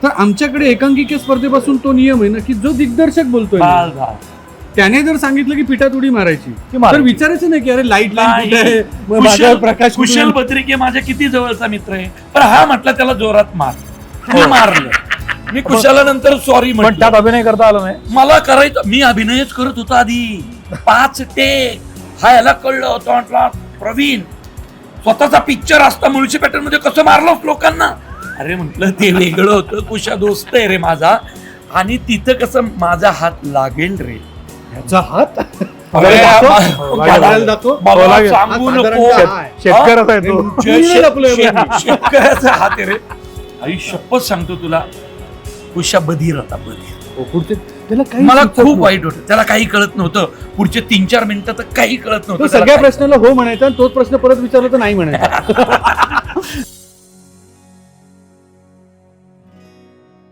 तर आमच्याकडे एकांकिका स्पर्धेपासून तो नियम आहे ना की जो दिग्दर्शक बोलतोय ना, त्याने जर सांगितलं की पिठात उडी मारायची तर विचारायचं नाही की अरे लाईट लाईन प्रकाश कुशल बद्रिके माझ्या किती जवळचा मित्र आहे, पण हा म्हटला त्याला जोरात मार, मी मारलं. मी कुशाला नंतर सॉरी पण म्हटलं. त्यात अभिनय करता आला नाही. मला करायचं, मी अभिनयच करत होतो आधी 5 टेक. हा याला कळलं होतं, म्हटलं प्रवीण स्वतःचा पिक्चर असता मुळशी पॅटर्न मध्ये कसं मारलं लोकांना. अरे म्हटलं ते वेगळं होतं, कुशा दोस्त आहे रे माझा, आणि तिथं कसं माझा हात लागेल रे. ह्याचा हात मला सांगू नको, शेतकऱ्याचा हात आहे रे. आई शपथ सांगतो तुला, कुशा बधीर होता, बधीर. मला खूप वाईट होतं, त्याला काही कळत नव्हतं. पुढचे 3-4 मिनिटं तर काही कळत नव्हतं. सगळ्या प्रश्नाला हो म्हणायचा, तोच प्रश्न परत विचारला तर नाही म्हणायचा.